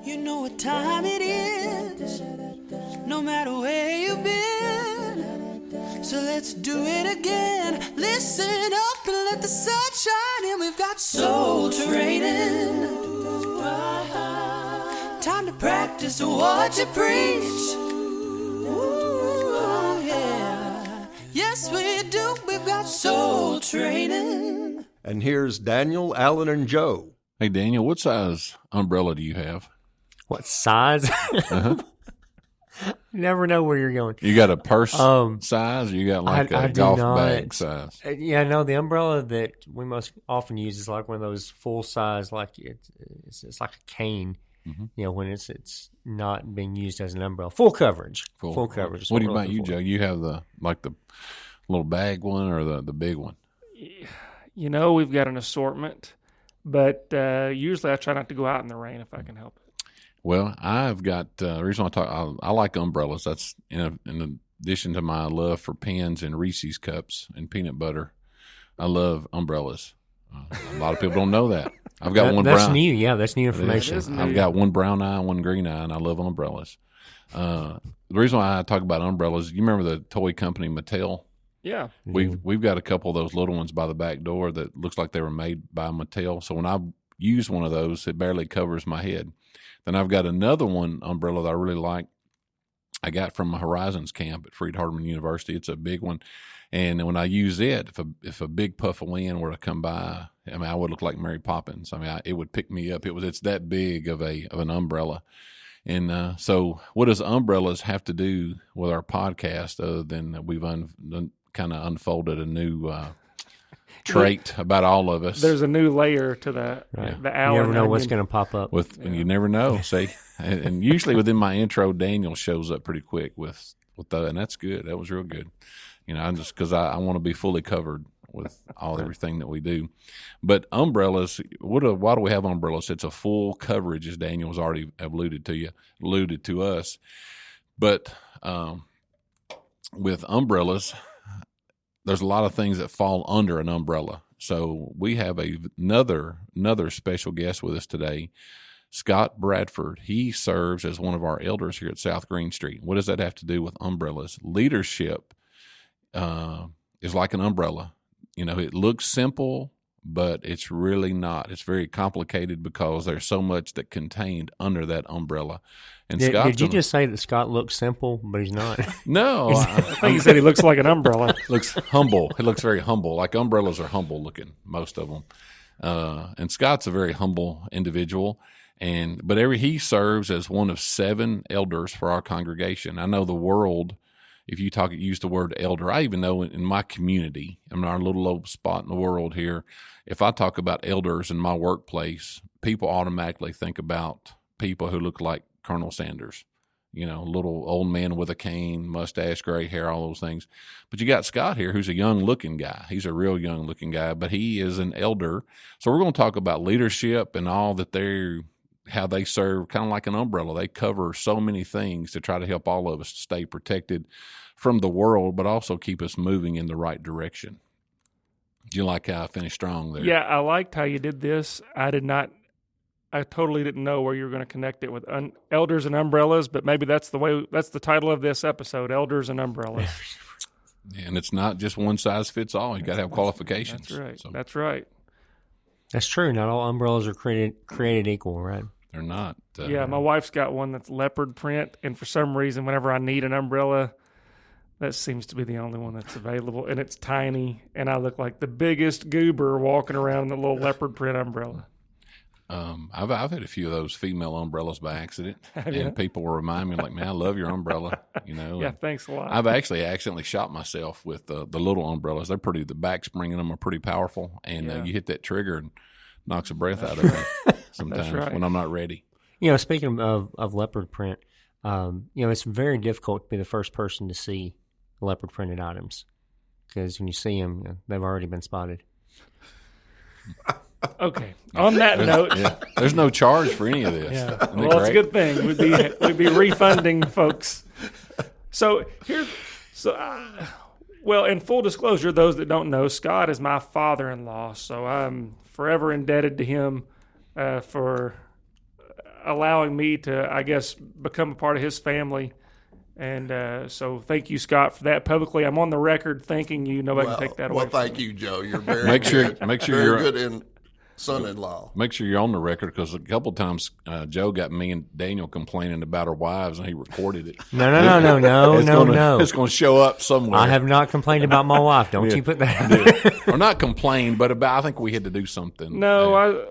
You know what time it is, no matter where you've been. So let's do it again. Listen up and let the sun shine in. We've got soul training. Time to practice what you preach. Ooh, yeah. Yes, we do. We've got soul training. And here's Daniel, Alan, and Joe. Hey, Daniel, what size umbrella do you have? What size? Uh-huh. You never know where you're going. You got a purse size, or you got like a golf bag size? Yeah, no, the umbrella that we most often use is like one of those full size, like it's like a cane. Mm-hmm. You know, when it's not being used as an umbrella, full coverage. Full coverage. What about you, Joe? You have the little bag one or the big one? You know, we've got an assortment, but usually I try not to go out in the rain if I can help it. Well, I've got the reason I like umbrellas. That's in addition to my love for pens and Reese's cups and peanut butter. I love umbrellas. A lot of people don't know that. I've got one. That's brown. new. Yeah, that's new information. I've got one brown eye, one green eye, and I love umbrellas. The reason why I talk about umbrellas, you remember the toy company Mattel? Yeah, we've got a couple of those little ones by the back door that looks like they were made by Mattel. So when I use one of those, it barely covers my head. Then I've got another one umbrella that I really like. I got from a Horizons camp at Freed-Hardeman University. It's a big one, and when I use it, if a big puff of wind were to come by, I mean, I would look like Mary Poppins. I mean, it would pick me up. It's that big of an umbrella. And so, what does umbrellas have to do with our podcast, other than we've kind of unfolded a new trait about all of us? There's a new layer to the Alan. You never know what's going to pop up. And you never know. See, and usually within my intro, Daniel shows up pretty quick with that, and that's good. That was real good. You know, just because I want to be fully covered with everything that we do. But umbrellas, why do we have umbrellas? It's a full coverage, as Daniel has already alluded to us. But with umbrellas, there's a lot of things that fall under an umbrella. So we have another special guest with us today, Scott Bradford. He serves as one of our elders here at South Green Street. What does that have to do with umbrellas? Leadership is like an umbrella. You know, it looks simple, but it's really not. It's very complicated because there's so much that contained under that umbrella. And did you just say that Scott looks simple, but he's not? No. I think he said he looks like an umbrella. Looks humble. He looks very humble. Like umbrellas are humble looking, most of them. And Scott's a very humble individual. But he serves as one of 7 elders for our congregation. I know the world, if you use the word elder, I even know in my community, in our little old spot in the world here, if I talk about elders in my workplace, people automatically think about people who look like Colonel Sanders, you know, little old man with a cane, mustache, gray hair, all those things. But you got Scott here, who's a young-looking guy. He's a real young-looking guy, but he is an elder. So we're going to talk about leadership and all that how they serve, kind of like an umbrella. They cover so many things to try to help all of us stay protected from the world, but also keep us moving in the right direction. Do you like how I finished strong there? Yeah, I liked how you did this. I totally didn't know where you were going to connect it with elders and umbrellas, but maybe that's the title of this episode, Elders and Umbrellas. And it's not just one size fits all. You got to have qualifications. That's right. So. That's right. That's true. Not all umbrellas are created equal, right? They're not. Yeah, my wife's got one that's leopard print, and for some reason, whenever I need an umbrella, that seems to be the only one that's available, and it's tiny, and I look like the biggest goober walking around in the little leopard print umbrella. I've had a few of those female umbrellas by accident, and people will remind me, like, man, I love your umbrella, you know. Yeah, thanks a lot. I've actually accidentally shot myself with the little umbrellas. They're pretty, the back spring in them are pretty powerful, and you hit that trigger and knocks the breath out of me sometimes when I'm not ready. You know, speaking of leopard print, you know, it's very difficult to be the first person to see leopard printed items because when you see them, they've already been spotted. Okay. On that note, there's no charge for any of this. Yeah. Well, that's a good thing. We'd be refunding folks. So well, in full disclosure, those that don't know, Scott is my father-in-law, so I'm forever indebted to him for allowing me to, I guess, become a part of his family. And so thank you, Scott, for that publicly. I'm on the record thanking you. Nobody can take that away. Well, thank you, Joe. You're very Make sure very you're good in son-in-law. Make sure you're on the record, because a couple of times Joe got me and Daniel complaining about our wives, and he recorded it. No. It's going to show up somewhere. I have not complained about my wife. Don't you put that. Or not complain, but I think we had to do something. No,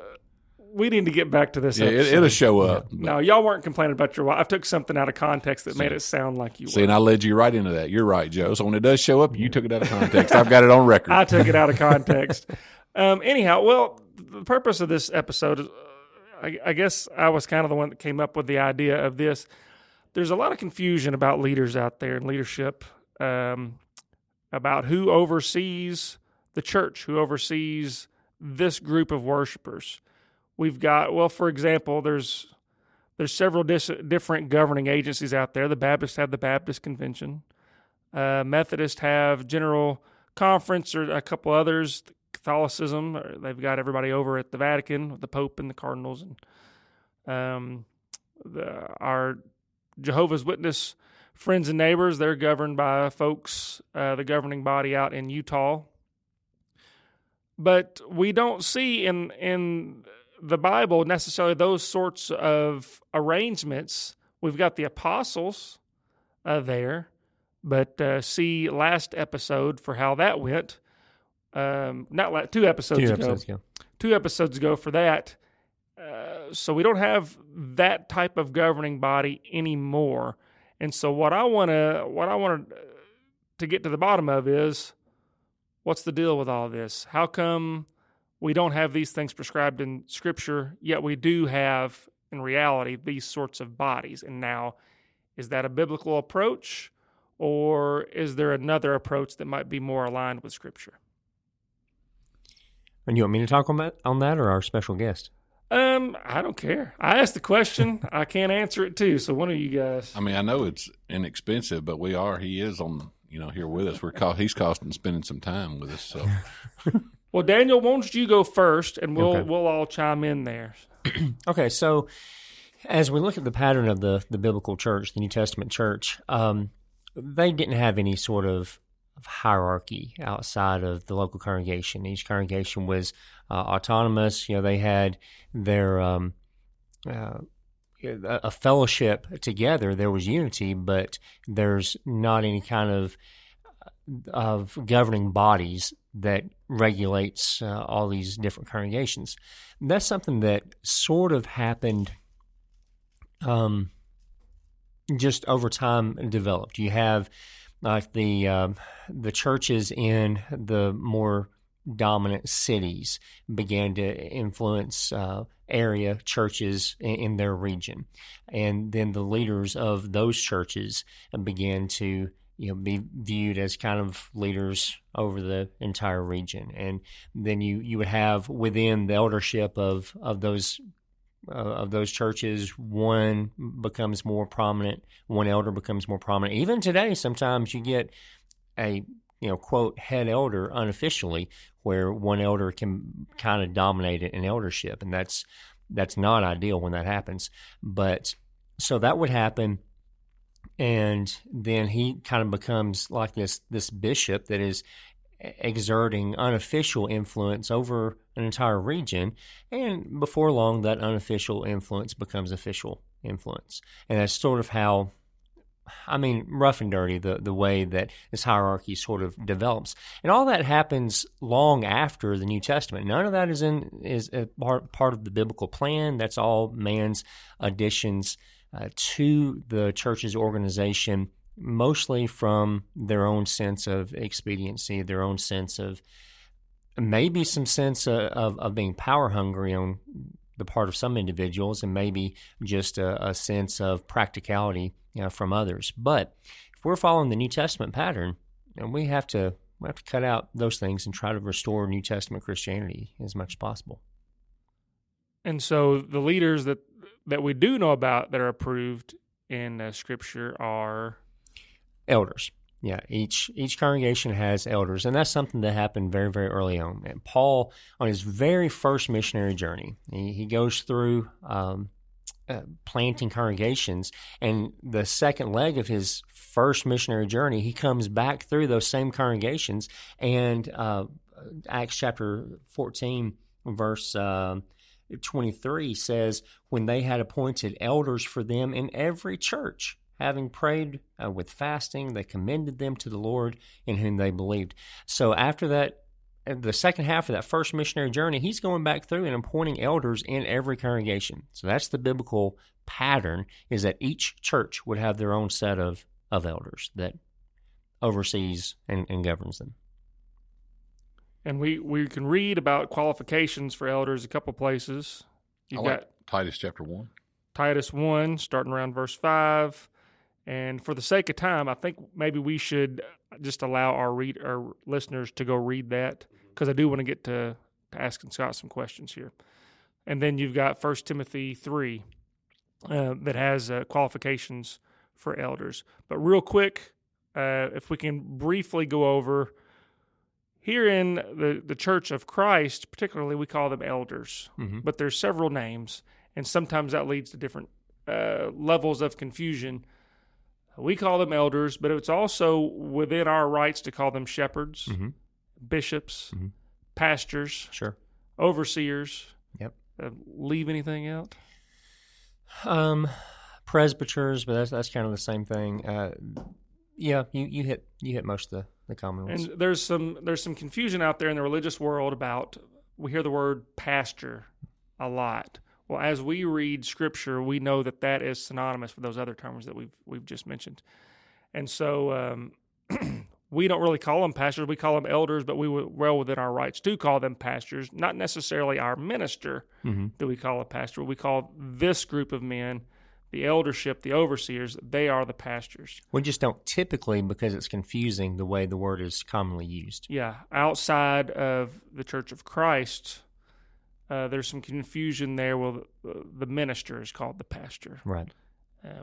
we need to get back to this episode. It'll show up. Yeah. No, y'all weren't complaining about your wife. I took something out of context that made it sound like you were. See, and I led you right into that. You're right, Joe. So when it does show up, you took it out of context. I've got it on record. I took it out of context. Anyhow, well, the purpose of this episode is, I guess I was kind of the one that came up with the idea of this. There's a lot of confusion about leaders out there and leadership, about who oversees the church, who oversees this group of worshipers. We've got, well, for example, there's several different governing agencies out there. The Baptists have the Baptist Convention. Methodists have General Conference, or a couple others. Catholicism, they've got everybody over at the Vatican, the Pope and the Cardinals. And our Jehovah's Witness friends and neighbors, they're governed by folks, the governing body out in Utah. But we don't see in the Bible necessarily those sorts of arrangements. We've got the apostles there, but see last episode for how that went. Two episodes ago. 2 episodes ago for that. So we don't have that type of governing body anymore. And so what I wanted to get to the bottom of is, what's the deal with all this? How come we don't have these things prescribed in Scripture, yet we do have, in reality, these sorts of bodies? And now, is that a biblical approach, or is there another approach that might be more aligned with Scripture? And you want me to talk on that, or our special guest? I don't care. I asked the question. I can't answer it too. So one of you guys. I mean, I know it's inexpensive, but he is on, here with us. He's costing spending some time with us. So, well, Daniel, why don't you go first, and we'll all chime in there. Okay, so as we look at the pattern of the biblical church, the New Testament church, they didn't have any sort of hierarchy outside of the local congregation. Each congregation was autonomous. They had their a fellowship together. There was unity, but there's not any kind of governing bodies that regulates all these different congregations. And that's something that sort of happened just over time and developed. You have like the churches in the more dominant cities began to influence area churches in their region, and then the leaders of those churches began to be viewed as kind of leaders over the entire region. And then you would have within the eldership of those churches, one becomes more prominent, one elder becomes more prominent. Even today, sometimes you get a quote head elder unofficially, where one elder can kind of dominate an eldership, and that's not ideal when that happens. But so that would happen, and then he kind of becomes like this bishop that is exerting unofficial influence over an entire region, and before long that unofficial influence becomes official influence. And that's sort of how, rough and dirty, the way that this hierarchy sort of develops. And all that happens long after the New Testament. None of that is a part of the biblical plan. That's all man's additions to the church's organization, mostly from their own sense of expediency, their own sense of maybe some sense of being power hungry on the part of some individuals, and maybe just a sense of practicality from others. But if we're following the New Testament pattern, we have to cut out those things and try to restore New Testament Christianity as much as possible. And so the leaders that we do know about that are approved in Scripture are elders. Yeah, each congregation has elders, and that's something that happened very, very early on. And Paul, on his very first missionary journey, he goes through planting congregations. And the second leg of his first missionary journey, he comes back through those same congregations. And Acts chapter 14, verse 23 says, when they had appointed elders for them in every church, having prayed with fasting, they commended them to the Lord in whom they believed. So after that, the second half of that first missionary journey, he's going back through and appointing elders in every congregation. So that's the biblical pattern, is that each church would have their own set of elders that oversees and governs them. And we can read about qualifications for elders a couple places. You've got Titus chapter 1. Titus 1, starting around verse 5. And for the sake of time, I think maybe we should just allow our listeners to go read that, because I do want to get to asking Scott some questions here. And then you've got 1 Timothy 3 that has qualifications for elders. But real quick, if we can briefly go over, here in the Church of Christ, particularly, we call them elders. Mm-hmm. But there's several names, and sometimes that leads to different levels of confusion. We call them elders, but it's also within our rights to call them shepherds, mm-hmm. bishops, mm-hmm. pastors, sure, overseers. Yep. Leave anything out? Presbyters, but that's kind of the same thing. Yeah, you hit most of the common ones. And there's some confusion out there in the religious world about, we hear the word pastor a lot. Well, as we read Scripture, we know that is synonymous with those other terms that we've just mentioned. And so we don't really call them pastors. We call them elders, but we were well within our rights to call them pastors. Not necessarily our minister mm-hmm. do we call a pastor. We call this group of men, the eldership, the overseers, they are the pastors. We just don't typically, because it's confusing the way the word is commonly used. Yeah. Outside of the Church of Christ, there's some confusion there. Well, the minister is called the pastor. Right.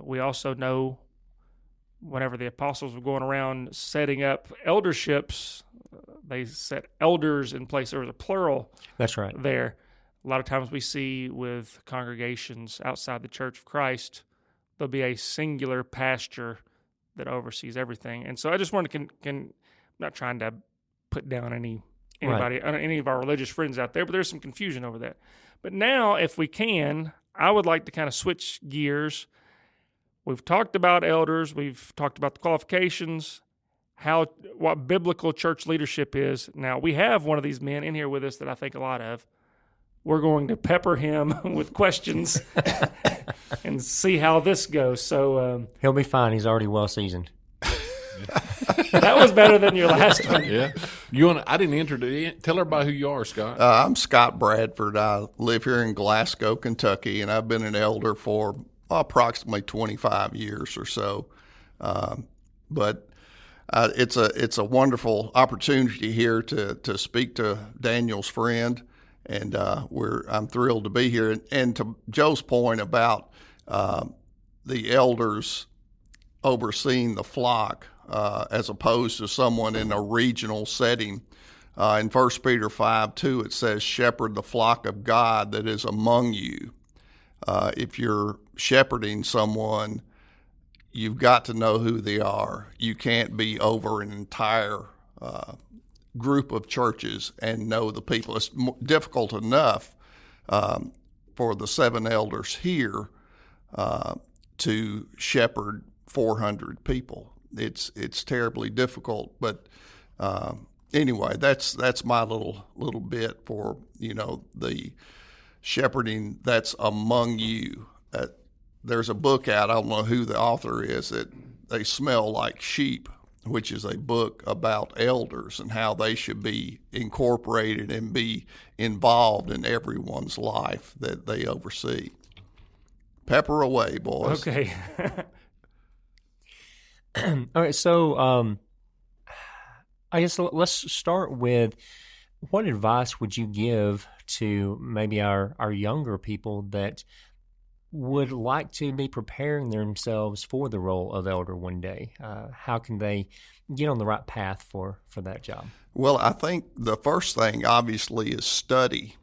We also know whenever the apostles were going around setting up elderships, they set elders in place. There was a plural. That's right. There. A lot of times we see with congregations outside the Church of Christ, there'll be a singular pastor that oversees everything. And so I just wanted to, I'm not trying to put down anybody, right. Any of our religious friends out there, but there's some confusion over that. But now, if we can, I would like to kind of switch gears. We've talked about elders. We've talked about the qualifications, what biblical church leadership is. Now, we have one of these men in here with us that I think a lot of. We're going to pepper him with questions and see how this goes. So he'll be fine. He's already well seasoned. That was better than your last one. Yeah. I didn't introduce. Tell everybody who you are, Scott. I'm Scott Bradford. I live here in Glasgow, Kentucky, and I've been an elder for approximately 25 years or so. But it's a wonderful opportunity here to speak to Daniel's friend. And I'm thrilled to be here. And to Joe's point about the elders overseeing the flock as opposed to someone in a regional setting, in 1 Peter 5:2 it says, "Shepherd the flock of God that is among you." If you're shepherding someone, you've got to know who they are. You can't be over an entire group of churches and know the people. It's difficult enough for the 7 elders here to shepherd 400 people. It's terribly difficult, but anyway, that's my little bit for the shepherding that's among you. There's a book out, I don't know who the author is, that They Smell Like Sheep, which is a book about elders and how they should be incorporated and be involved in everyone's life that they oversee. Pepper away, boys. Okay. All right, so I guess let's start with, what advice would you give to maybe our younger people that would like to be preparing themselves for the role of elder one day? How can they get on the right path for that job? Well, I think the first thing, obviously, is study.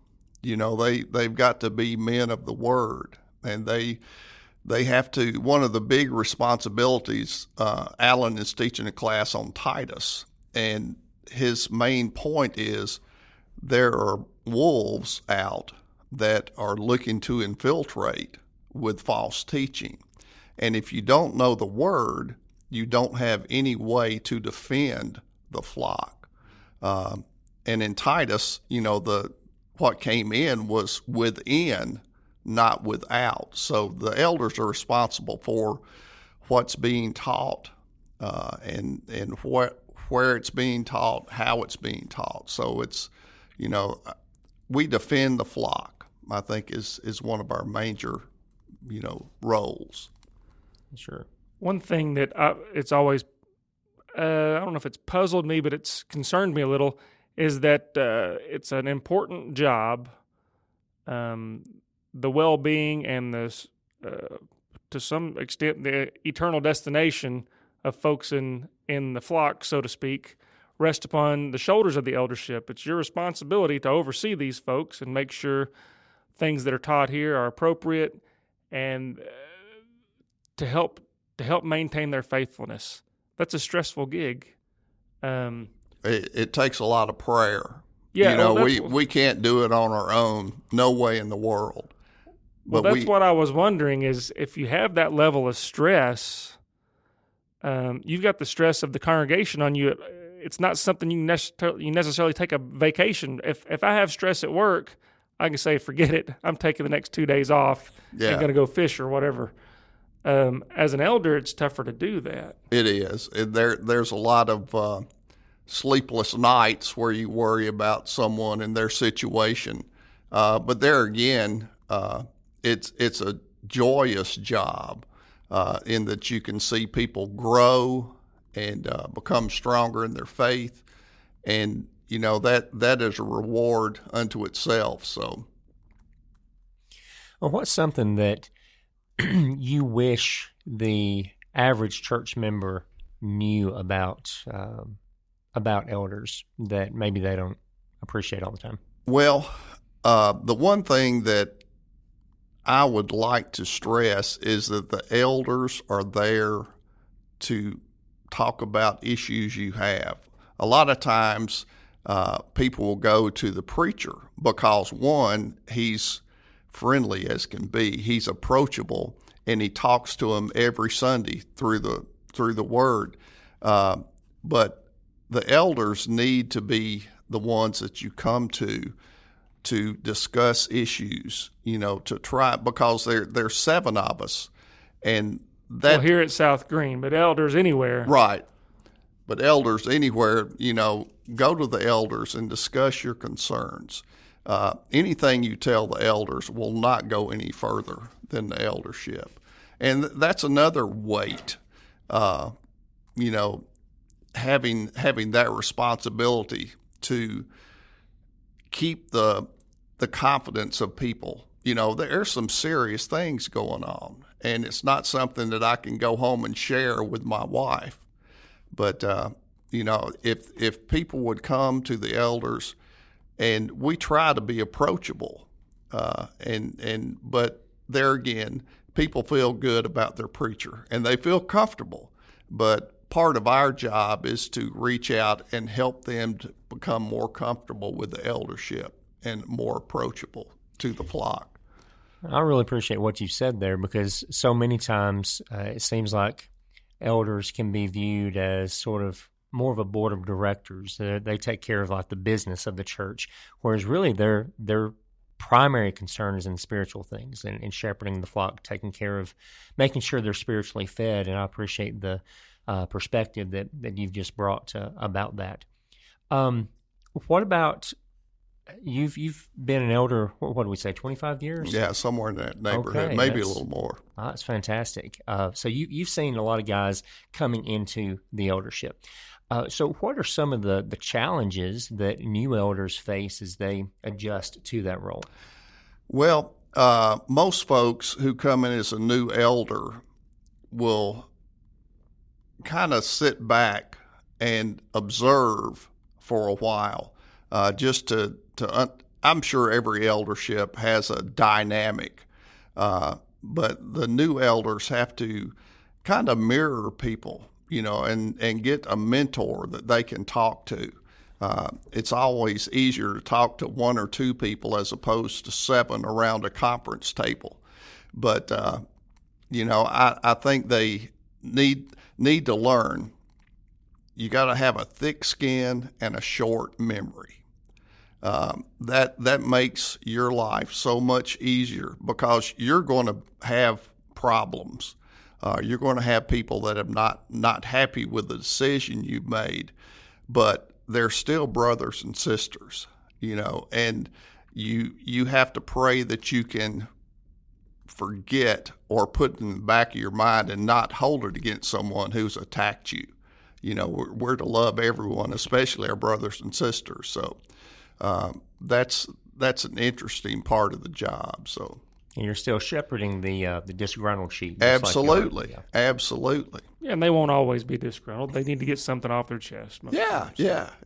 They've got to be men of the Word. and they have to. One of the big responsibilities. Alan is teaching a class on Titus, and his main point is there are wolves out that are looking to infiltrate with false teaching. And if you don't know the word, you don't have any way to defend the flock. And in Titus, what came in was within, not without. So the elders are responsible for what's being taught, and where it's being taught, how it's being taught. So it's, we defend the flock, I think is one of our major, roles. Sure. One thing that it's always, I don't know if it's puzzled me, but it's concerned me a little, is that it's an important job, the well-being and to some extent, the eternal destination of folks in the flock, so to speak, rest upon the shoulders of the eldership. It's your responsibility to oversee these folks and make sure things that are taught here are appropriate and to help maintain their faithfulness. That's a stressful gig. It takes a lot of prayer. Yeah, we can't do it on our own. No way in the world. Well, that's what I was wondering is if you have that level of stress, you've got the stress of the congregation on you. It's not something you necessarily take a vacation. If I have stress at work, I can say, forget it. I'm taking the next 2 days off and going to go fish or whatever. As an elder, it's tougher to do that. It is. There's a lot of sleepless nights where you worry about someone and their situation. But there again, it's a joyous job in that you can see people grow and become stronger in their faith. And, that is a reward unto itself. So, well, what's something that you wish the average church member knew about elders that maybe they don't appreciate all the time? Well, the one thing that I would like to stress is that the elders are there to talk about issues you have. A lot of times people will go to the preacher because, one, he's friendly as can be. He's approachable, and he talks to them every Sunday through the Word. But the elders need to be the ones that you come to discuss issues. To try, because there's 7 of us, and that here at South Green, but elders anywhere, right? But elders anywhere, go to the elders and discuss your concerns. Anything you tell the elders will not go any further than the eldership. And that's another weight, having that responsibility to keep the confidence of people. There's some serious things going on, and it's not something that I can go home and share with my wife. But, if people would come to the elders, and we try to be approachable, but there again, people feel good about their preacher and they feel comfortable. But part of our job is to reach out and help them to become more comfortable with the eldership and more approachable to the flock. I really appreciate what you said there, because so many times it seems like elders can be viewed as sort of more of a board of directors. They take care of like the business of the church, whereas really their primary concern is in spiritual things and shepherding the flock, taking care of making sure they're spiritually fed. And I appreciate the perspective that you've just brought about that. What about you've been an elder? What do we say? 25 years? Yeah, somewhere in that neighborhood, okay, maybe a little more. That's fantastic. So you've seen a lot of guys coming into the eldership. So what are some of the challenges that new elders face as they adjust to that role? Well, most folks who come in as a new elder will kind of sit back and observe for a while, just to I'm sure every eldership has a dynamic, but the new elders have to kind of mirror people, and get a mentor that they can talk to. It's always easier to talk to one or two people as opposed to 7 around a conference table. But, I think they need to learn. You got to have a thick skin and a short memory. That makes your life so much easier because you're going to have problems. You're going to have people that are not happy with the decision you've made, but they're still brothers and sisters, and you have to pray that you can forget or put in the back of your mind and not hold it against someone who's attacked you. We're to love everyone, especially our brothers and sisters. So that's an interesting part of the job. So. And you're still shepherding the disgruntled sheep. Absolutely, absolutely. Yeah, and they won't always be disgruntled. They need to get something off their chest. Yeah.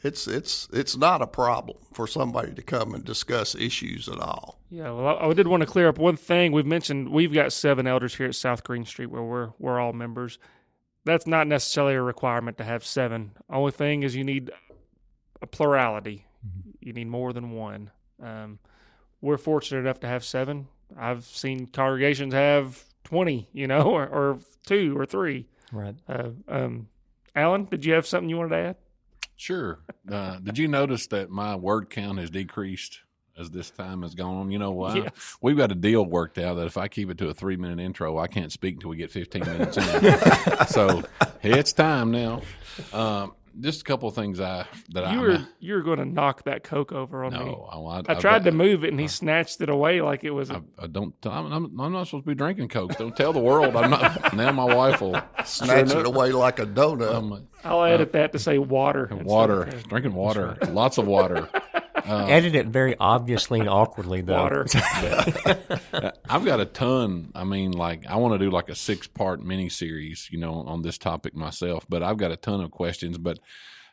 It's not a problem for somebody to come and discuss issues at all. Yeah, well, I did want to clear up one thing. We've mentioned we've got 7 elders here at South Green Street where we're all members. That's not necessarily a requirement to have 7. Only thing is you need a plurality. Mm-hmm. You need more than one. We're fortunate enough to have 7. I've seen congregations have 20, or 2 or 3. Right. Alan, did you have something you wanted to add? Sure. Did you notice that my word count has decreased as this time has gone on? You know why? Yes. We've got a deal worked out that if I keep it to a 3-minute intro, I can't speak until we get 15 minutes in. So it's time now. Just a couple of things you were going to knock that Coke over on me. No, I tried to move it and he snatched it away like it was. I'm not supposed to be drinking Coke. Don't tell the world. I'm not. Now my wife will snatch it away like a donut. I'll edit that to say water. Drinking water, lots of water. Edit it very obviously and awkwardly, though. Water. I've got a ton. I mean, I want to do a 6-part mini series, on this topic myself. But I've got a ton of questions. But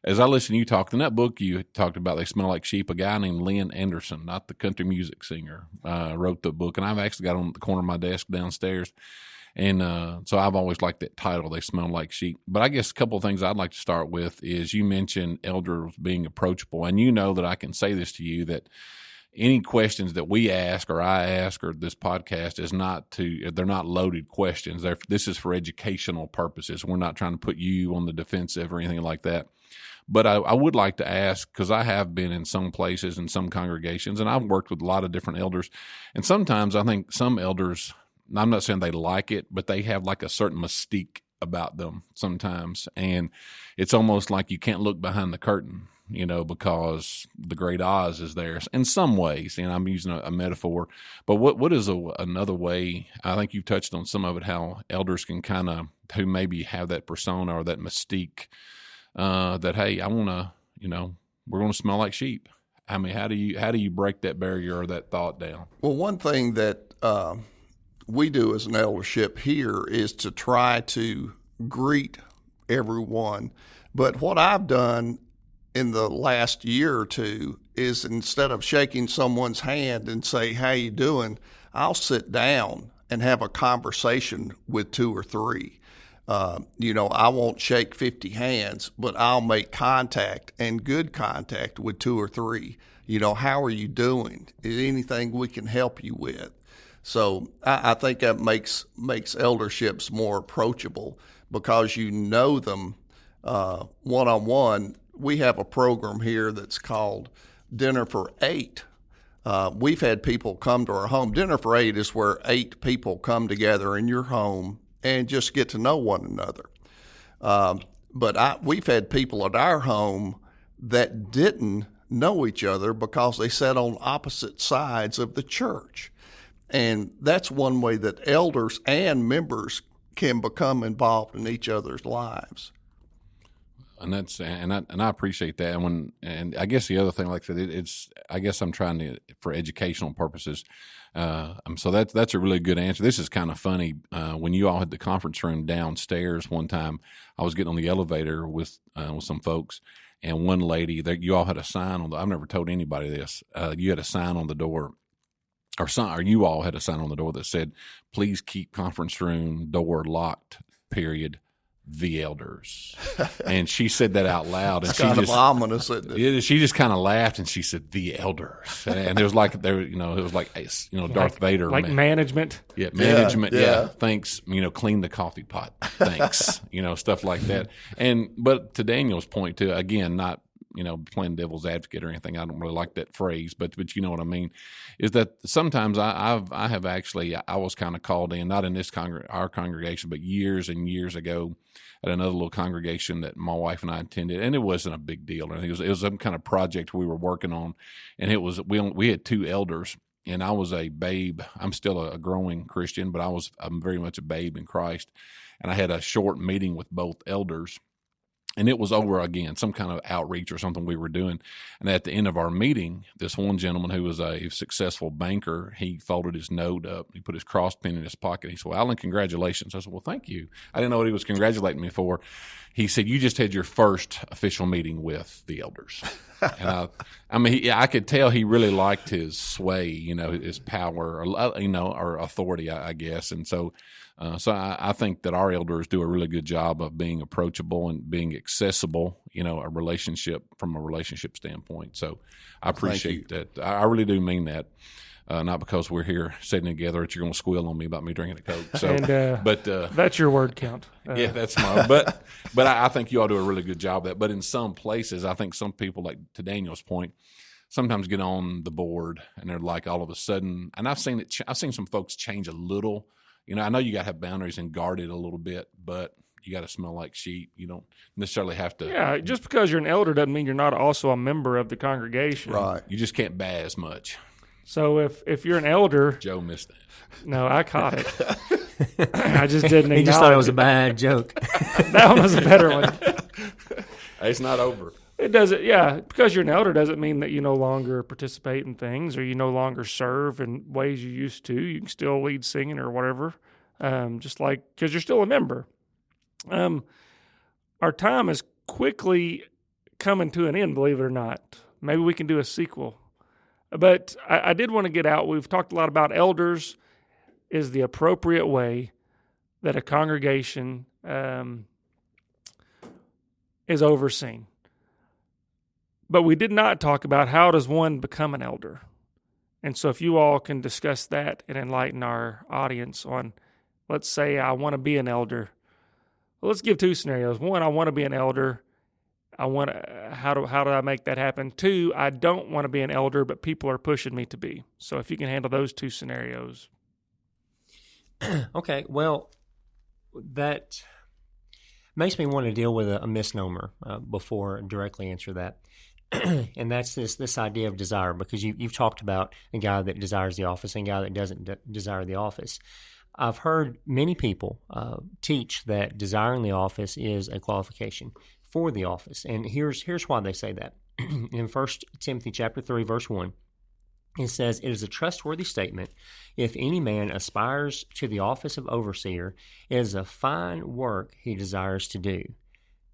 as I listen to you talk, in that book you talked about, They Smell Like Sheep, a guy named Lynn Anderson, not the country music singer, wrote the book, and I've actually got it on the corner of my desk downstairs. And so I've always liked that title, They Smell Like Sheep. But I guess a couple of things I'd like to start with is you mentioned elders being approachable. And you know that I can say this to you, that any questions that we ask or I ask or this podcast they're not loaded questions. This is for educational purposes. We're not trying to put you on the defensive or anything like that. But I would like to ask, because I have been in some places and some congregations, and I've worked with a lot of different elders. And sometimes I think some elders, I'm not saying they like it, but they have a certain mystique about them sometimes. And it's almost like you can't look behind the curtain, because the great Oz is there in some ways. And I'm using a metaphor. But what is another way? I think you've touched on some of it, how elders can kind of, who maybe have that persona or that mystique that, hey, I want to, we're going to smell like sheep. I mean, how do you break that barrier or that thought down? Well, one thing that we do as an eldership here is to try to greet everyone. But what I've done in the last year or two is, instead of shaking someone's hand and say, how you doing, I'll sit down and have a conversation with 2 or 3. I won't shake 50 hands, but I'll make contact, and good contact, with 2 or 3. How are you doing? Is there anything we can help you with? So I think that makes elderships more approachable, because you know them one-on-one. We have a program here that's called Dinner for 8. We've had people come to our home. Dinner for 8 is where 8 people come together in your home and just get to know one another. But we've had people at our home that didn't know each other because they sat on opposite sides of the church. And that's one way that elders and members can become involved in each other's lives. And I appreciate that. And I guess the other thing, like I said, I guess I'm trying to, for educational purposes. So that's a really good answer. This is kind of funny. When you all had the conference room downstairs one time, I was getting on the elevator with some folks, and one lady, you all had a sign on I've never told anybody this. You had a sign on the door, or you all had a sign on the door that said, "Please keep conference room door locked, period, the elders." And she said that out loud, and It's kind of ominous, isn't it? yeah, she just kind of laughed, and she said, "The elders," and it was like it was like Darth Vader, like management. Yeah, management. Yeah. Yeah. Thanks. Clean the coffee pot. Thanks. Stuff like that. But to Daniel's point too, again, not, playing devil's advocate or anything. I don't really like that phrase, but you know what I mean, is that sometimes I was kind of called in, not in this our congregation, but years and years ago at another little congregation that my wife and I attended, and it wasn't a big deal. It was some kind of project we were working on, and we had 2 elders. And I was a babe. I'm still a growing Christian, but I'm very much a babe in Christ. And I had a short meeting with both elders, and it was over, again, some kind of outreach or something we were doing. And at the end of our meeting, this one gentleman who was a successful banker, he folded his note up. He put his cross pin in his pocket. He said, "Well, Alan, congratulations." I said, "Well, thank you." I didn't know what he was congratulating me for. He said, "You just had your first official meeting with the elders." And I could tell he really liked his sway, his power, or authority, I guess. And so I think that our elders do a really good job of being approachable and being accessible, from a relationship standpoint. So I appreciate that. I really do mean that. Not because we're here sitting together that you're going to squeal on me about me drinking a Coke. So, but that's your word count. Yeah, that's my. But I think you all do a really good job of that. But in some places, I think some people, like to Daniel's point, sometimes get on the board and they're like all of a sudden. And I've seen some folks change a little. I know you got to have boundaries and guard it a little bit, but you got to smell like sheep. You don't necessarily have to. Yeah, just because you're an elder doesn't mean you're not also a member of the congregation. Right. You just can't baz much. So if you're an elder, Joe missed that. No, I caught it. I just didn't. He just thought it was a bad joke. That one was a better one. It's not over. It doesn't. Yeah, because you're an elder doesn't mean that you no longer participate in things or you no longer serve in ways you used to. You can still lead singing or whatever. Just like because you're still a member. Our time is quickly coming to an end. Believe it or not, maybe we can do a sequel. But I did want to get out. We've talked a lot about elders is the appropriate way that a congregation is overseen. But we did not talk about how does one become an elder. And so if you all can discuss that and enlighten our audience on, let's say I want to be an elder. Well, let's give 2 scenarios. 1, I want to be an elder. How do I make that happen? 2, I don't want to be an elder, but people are pushing me to be. So if you can handle those 2 scenarios. Okay, well, that makes me want to deal with a misnomer before I directly answer that. And that's this idea of desire, because you've talked about a guy that desires the office and a guy that doesn't desire the office. I've heard many people teach that desiring the office is a qualification for the office. And here's why they say that. In 1 Timothy chapter 3, verse 1, it says, "It is a trustworthy statement. If any man aspires to the office of overseer, it is a fine work he desires to do."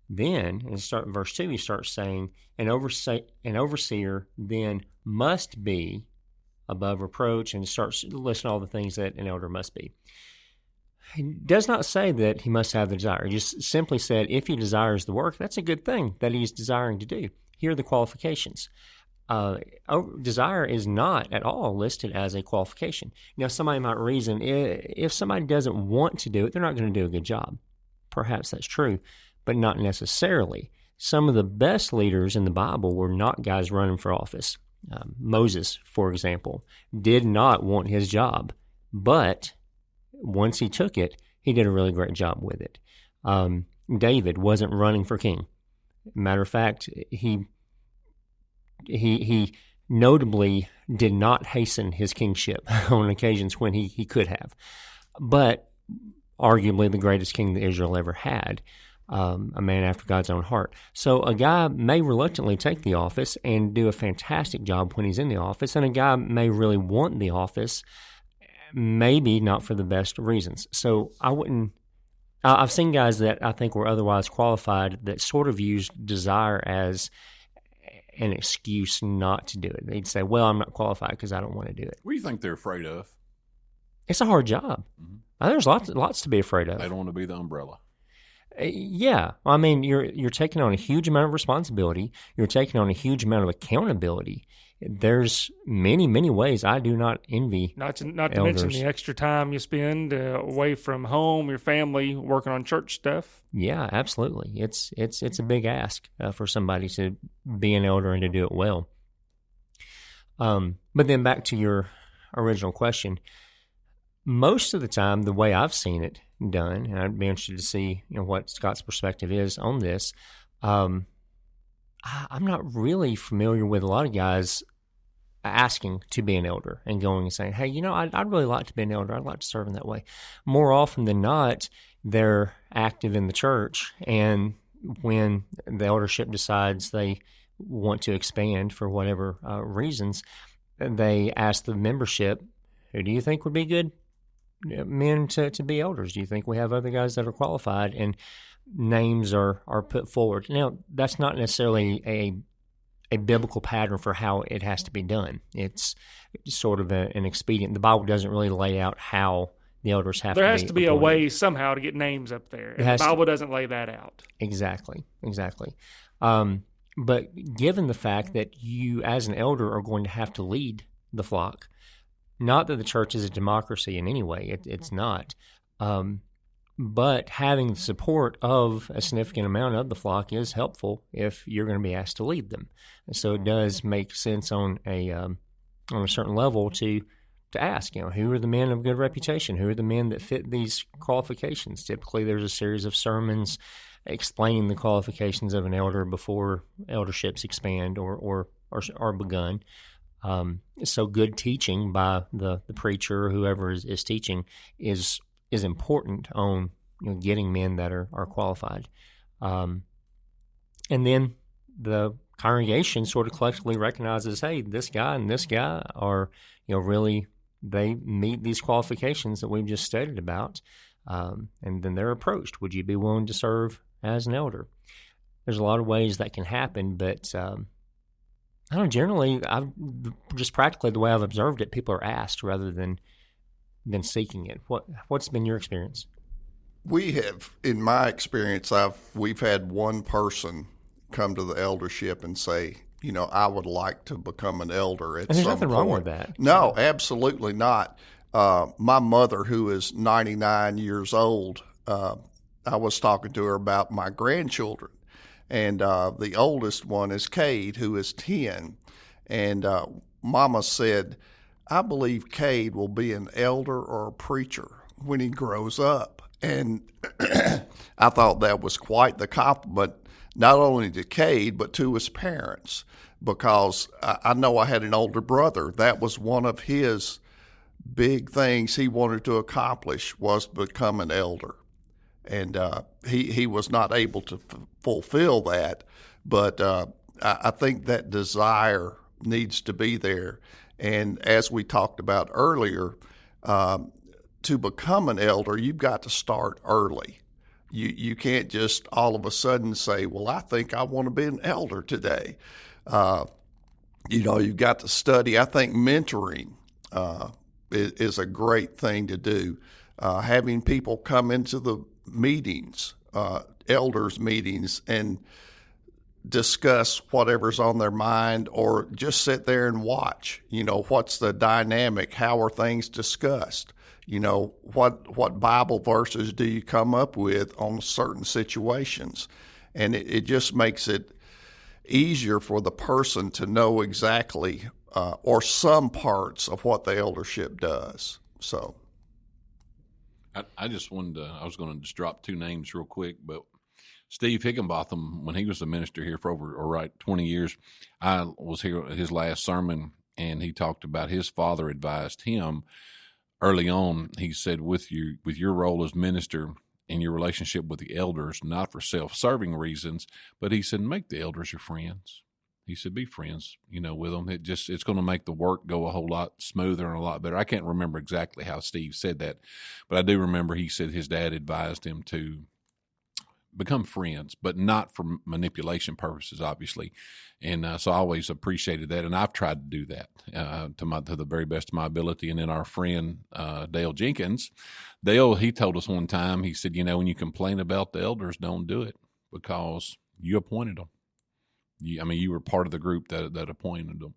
Then, in verse 2, he starts saying, an overseer then must be above reproach, and starts listing all the things that an elder must be. He does not say that he must have the desire. He just simply said if he desires the work, that's a good thing that he's desiring to do. Here are the qualifications. Desire is not at all listed as a qualification. Now, somebody might reason if somebody doesn't want to do it, they're not going to do a good job. Perhaps that's true, but not necessarily. Some of the best leaders in the Bible were not guys running for office. Moses, for example, did not want his job, but once he took it, he did a really great job with it. David wasn't running for king. Matter of fact, he notably did not hasten his kingship on occasions when he could have. But arguably the greatest king that Israel ever had, a man after God's own heart. So a guy may reluctantly take the office and do a fantastic job when he's in the office, and a guy may really want the office, maybe not for the best reasons. So I've seen guys that I think were otherwise qualified that sort of used desire as an excuse not to do it. They'd say, well, I'm not qualified because I don't want to do it. What do you think they're afraid of? It's a hard job. There's lots to be afraid of. They don't want to be the umbrella. Yeah. I mean, you're taking on a huge amount of responsibility. You're taking on a huge amount of accountability. There's many, many ways I do not envy Not to mention the extra time you spend away from home, your family, working on church stuff. Yeah, absolutely. It's a big ask for somebody to be an elder and to do it well. But then back to your original question, most of the time, the way I've seen it done, and I'd be interested to see what Scott's perspective is on this. I'm not really familiar with a lot of guys asking to be an elder and going and saying, hey, I'd really like to be an elder. I'd like to serve in that way. More often than not, they're active in the church, and when the eldership decides they want to expand for whatever reasons, they ask the membership, who do you think would be good men to be elders? Do you think we have other guys that are qualified? And names are put forward. Now, that's not necessarily a biblical pattern for how it has to be done. It's sort of an expedient. The Bible doesn't really lay out how the elders have to be. There has to be a way somehow to get names up there. And the Bible doesn't lay that out. Exactly. But given the fact that you, as an elder, are going to have to lead the flock, not that the church is a democracy in any way, it's not. But having the support of a significant amount of the flock is helpful if you're going to be asked to lead them. And so it does make sense on a certain level to ask, who are the men of good reputation? Who are the men that fit these qualifications? Typically, there's a series of sermons explaining the qualifications of an elder before elderships expand or are begun. So good teaching by the preacher or whoever is teaching is important on getting men that are qualified. And then the congregation sort of collectively recognizes, hey, this guy and this guy are, really, they meet these qualifications that we've just stated about. And then they're approached. Would you be willing to serve as an elder? There's a lot of ways that can happen, but I don't know, generally, just practically the way I've observed it, people are asked rather than seeking it. What's been your experience? We have, in my experience, we've had one person come to the eldership and say, I would like to become an elder at some point. And there's nothing wrong with that. No, absolutely not. My mother, who is 99 years old, I was talking to her about my grandchildren. And the oldest one is Cade, who is 10. And Mama said, I believe Cade will be an elder or a preacher when he grows up. And I thought that was quite the compliment, not only to Cade, but to his parents, because I know I had an older brother. That was one of his big things he wanted to accomplish, was become an elder. And he was not able to fulfill that, but I think that desire needs to be there. And as we talked about earlier, to become an elder, you've got to start early. You can't just all of a sudden say, well, I think I want to be an elder today. You've got to study. I think mentoring is a great thing to do. Having people come into the meetings, elders meetings, and discuss whatever's on their mind, or just sit there and watch. What's the dynamic? How are things discussed? What Bible verses do you come up with on certain situations? And it just makes it easier for the person to know exactly or some parts of what the eldership does. So I just I was going to just drop two names real quick, but Steve Higginbotham, when he was a minister here for over 20 years, I was here at his last sermon, and he talked about his father advised him early on. He said, with your role as minister and your relationship with the elders, not for self-serving reasons, but he said, make the elders your friends. He said, be friends, with them. It's going to make the work go a whole lot smoother and a lot better. I can't remember exactly how Steve said that, but I do remember he said his dad advised him to become friends, but not for manipulation purposes, obviously. And so I always appreciated that, and I've tried to do that to the very best of my ability. And then our friend Dale Jenkins, he told us one time, he said, when you complain about the elders, don't do it, because you appointed them. You were part of the group that appointed them.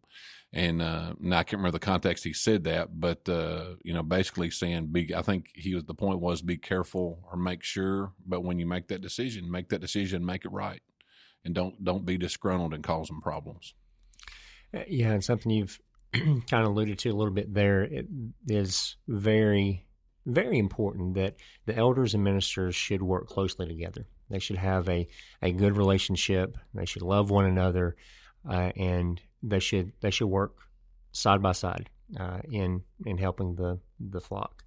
And now I can't remember the context he said that, but basically saying, I think the point was be careful or make sure. But when you make that decision, make it right, and don't be disgruntled and cause them problems. Yeah, and something you've kind of alluded to a little bit there. It is very, very important that the elders and ministers should work closely together. They should have a good relationship. They should love one another, and they should work side by side in helping the flock.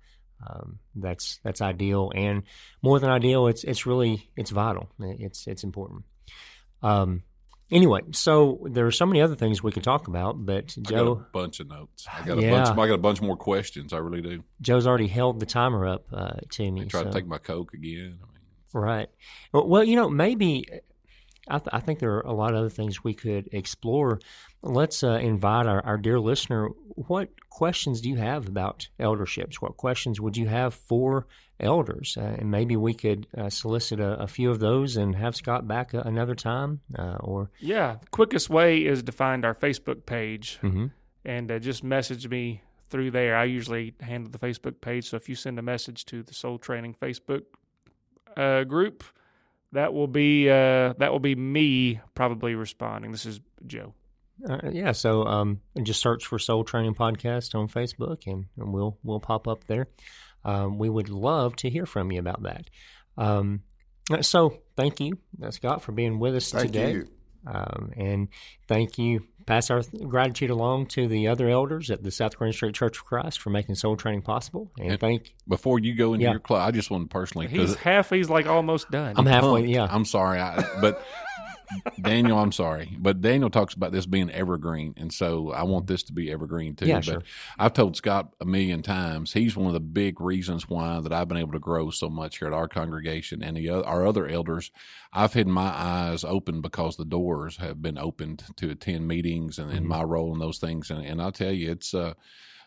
That's ideal, and more than ideal, it's vital. It's important. Anyway, so there are so many other things we could talk about, but Joe, I got a bunch of notes. I got a bunch more questions. I really do. Joe's already held the timer up to me. I tried to take my Coke again. Right. Well, maybe I think there are a lot of other things we could explore. Let's invite our dear listener. What questions do you have about elderships? What questions would you have for elders? And maybe we could solicit a few of those and have Scott back another time. The quickest way is to find our Facebook page Mm-hmm. and just message me through there. I usually handle the Facebook page, so if you send a message to the Soul Training Facebook group, that will be me probably responding. This is Joe. So just search for Soul Training Podcast on Facebook, and we'll pop up there. We would love to hear from you about that. So thank you, Scott, for being with us today. Thank you. And thank you. Pass our gratitude along to the other elders at the South Carolina Straight Church of Christ for making soul training possible. And before you go into your class, I just want to personally. He's like almost done. I'm halfway. Yeah. I'm sorry, but Daniel, I'm sorry, but Daniel talks about this being evergreen, and so I want this to be evergreen too. Yeah, but sure. I've told Scott a million times, he's one of the big reasons why that I've been able to grow so much here at our congregation and our other elders. I've had my eyes open because the doors have been opened to attend meetings and my role in those things. And I'll tell you, it's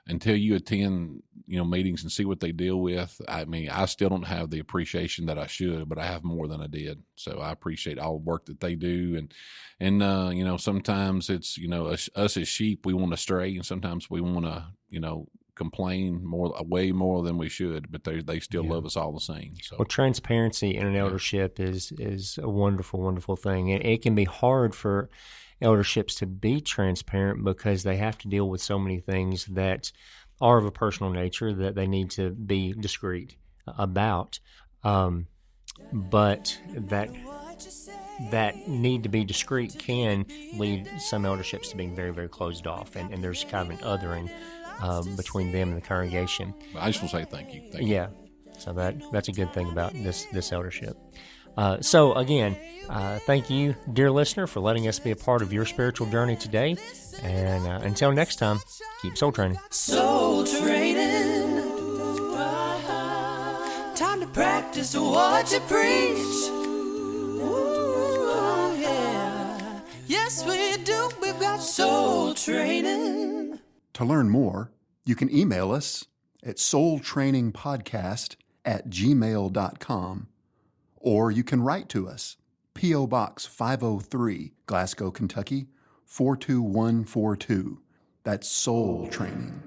until you attend, meetings and see what they deal with. I still don't have the appreciation that I should, but I have more than I did. So I appreciate all the work that they do. And sometimes it's, us as sheep, we want to stray, and sometimes we want to, complain way more than we should, but they still love us all the same. So, well, transparency in an eldership is a wonderful, wonderful thing. It can be hard for elderships to be transparent because they have to deal with so many things that are of a personal nature that they need to be discreet about. But that need to be discreet can lead some elderships to being very, very closed off, and there's kind of an othering between them and the congregation. I just want to say thank you. Yeah, so that's a good thing about this eldership. So again, thank you, dear listener, for letting us be a part of your spiritual journey today. And until next time, keep soul training. Soul training. Time to practice what you preach. Ooh, yeah. Yes, we do. We've got soul training. To learn more, you can email us at soultrainingpodcast@gmail.com, or you can write to us, P.O. Box 503, Glasgow, Kentucky, 42142. That's Soul Training.